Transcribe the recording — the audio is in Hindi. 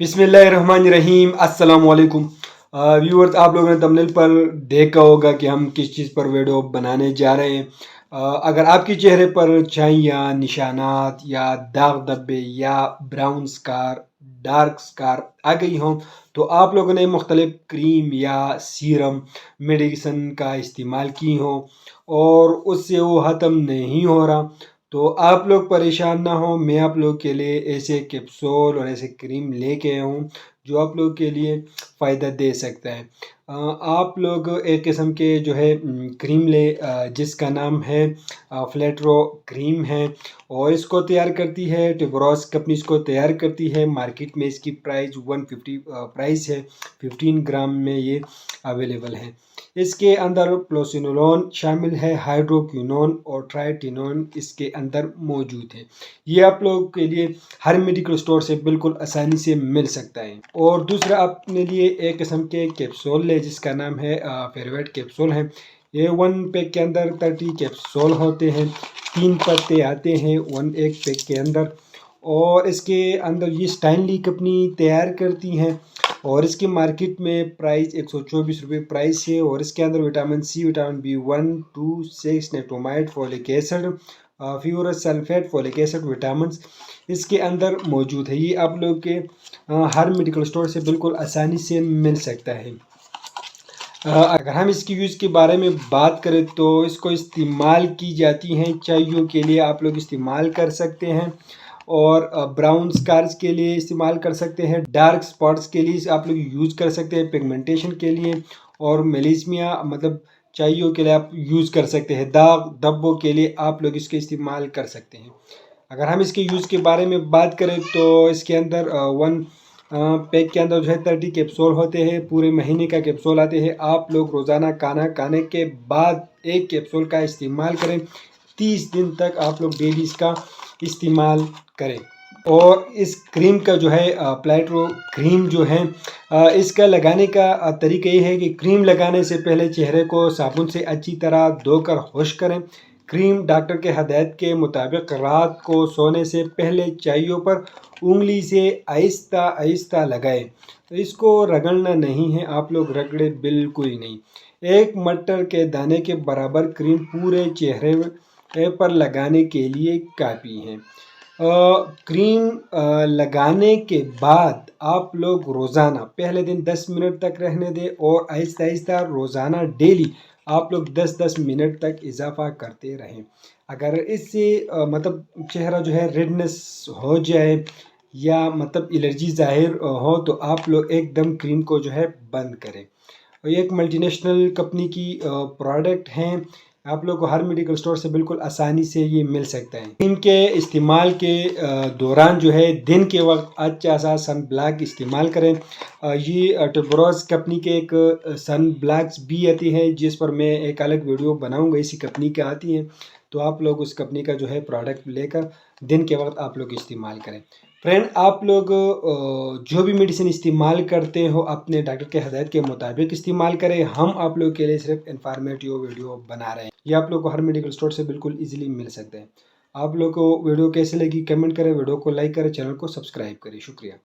बिस्मिल्लाहिर्रहमानिर्रहीम अस्सलाम वालेकुम। व्यूअर्स, आप लोगों ने थंबनेल पर देखा होगा कि हम किस चीज़ पर वीडियो बनाने जा रहे हैं। अगर आपके चेहरे पर छाइयाँ, निशानात या दाग धब्बे या ब्राउन स्कार, डार्क स्कार आ गई हों तो आप लोगों ने मुख्तलिफ क्रीम या सीरम मेडिसिन का इस्तेमाल की हो और उससे वो ख़त्म नहीं हो रहा, तो आप लोग परेशान ना हो। मैं आप लोग के लिए ऐसे कैप्सूल और ऐसे क्रीम लेके आया हूँ जो आप लोग के लिए फ़ायदा दे सकता है। आप लोग एक किस्म के जो है क्रीम ले, जिसका नाम है फ्लैट्रो क्रीम है और इसको तैयार करती है ट्यूबरोज कंपनी। इसको तैयार करती है, मार्केट में इसकी प्राइस 150 प्राइस है। 15 ग्राम में ये अवेलेबल है। इसके अंदर प्रोसिनोलोन शामिल है, हाइड्रोक्विनोन और ट्राइटिनोन इसके अंदर मौजूद है। ये आप लोगों के लिए हर मेडिकल स्टोर से बिल्कुल आसानी से मिल सकता है। और दूसरा अपने लिए एक किस्म के कैप्सूल है जिसका नाम है फेरवेट कैप्सूल है। ये 1 पैक के अंदर 30 कैप्सूल होते हैं, 3 पत्ते आते हैं एक पैक के अंदर। और इसके अंदर ये स्टाइनली कंपनी तैयार करती हैं और इसकी मार्केट में प्राइस 124 रुपये प्राइस है। और इसके अंदर विटामिन सी, विटामिन B1, 2, 6, नेटोमाइड, folic acid, ferrous sulphate, folic acid vitamin इसके अंदर मौजूद है। ये आप लोग के हर मेडिकल स्टोर से बिल्कुल आसानी से मिल सकता है। अगर हम इसकी यूज़ के बारे में बात करें तो इसको इस्तेमाल की जाती हैं चाइयों के लिए, आप लोग इस्तेमाल कर सकते हैं। और ब्राउन स्कार्स के लिए इस्तेमाल कर सकते हैं, डार्क स्पॉट्स के लिए आप लोग यूज़ कर सकते हैं, पिगमेंटेशन के लिए और मेलिस्मिया मतलब चाइयों के लिए आप यूज़ कर सकते हैं, दाग धब्बों के लिए आप लोग इसके इस्तेमाल कर सकते हैं। अगर हम इसके यूज़ के बारे में बात करें तो इसके अंदर 1 पैक के अंदर जो है 30 कैप्सूल होते हैं, पूरे महीने का कैप्सूल आते हैं। आप लोग रोज़ाना खाना खाने के बाद एक कैप्सूल का इस्तेमाल करें, 30 दिन तक आप लोग डेली इसका इस्तेमाल करें। और इस क्रीम का जो है प्लेट्रो क्रीम जो है, इसका लगाने का तरीका ये है कि क्रीम लगाने से पहले चेहरे को साबुन से अच्छी तरह धोकर खुश करें। क्रीम डॉक्टर के हदायत के मुताबिक रात को सोने से पहले चाइयों पर उंगली से आहिस्ता आहिस्ता लगाएं। तो इसको रगड़ना नहीं है, आप लोग रगड़े बिल्कुल ही नहीं। एक मटर के दाने के बराबर क्रीम पूरे चेहरे पर लगाने के लिए काफ़ी है। क्रीम लगाने के बाद आप लोग रोज़ाना पहले दिन 10 मिनट तक रहने दें और आहिस्ता आहिस्ता रोज़ाना डेली आप लोग 10-10 मिनट तक इजाफा करते रहें। अगर इससे मतलब चेहरा जो है रेडनेस हो जाए या मतलब एलर्जी ज़ाहिर हो तो आप लोग एकदम क्रीम को जो है बंद करें। और ये एक मल्टीनेशनल कंपनी की प्रोडक्ट हैं, आप लोग को हर मेडिकल स्टोर से बिल्कुल आसानी से ये मिल सकता है। इनके इस्तेमाल के दौरान जो है दिन के वक्त अच्छा सा सन ब्लैक इस्तेमाल करें। ये ट्यूबरोज कंपनी के एक सन ब्लैक्स भी आती है जिस पर मैं एक अलग वीडियो बनाऊंगा, इसी कंपनी की आती है। तो आप लोग उस कंपनी का जो है प्रोडक्ट लेकर दिन के वक्त आप लोग इस्तेमाल करें। फ्रेंड, आप लोग जो भी मेडिसिन इस्तेमाल करते हो अपने डॉक्टर के हदायत के मुताबिक इस्तेमाल करें। हम आप लोग के लिए सिर्फ इंफॉर्मेटिव वीडियो बना रहे हैं। ये आप लोग को हर मेडिकल स्टोर से बिल्कुल इजीली मिल सकते हैं। आप लोग को वीडियो कैसे लगी कमेंट करें, वीडियो को लाइक करें, चैनल को सब्सक्राइब करें। शुक्रिया।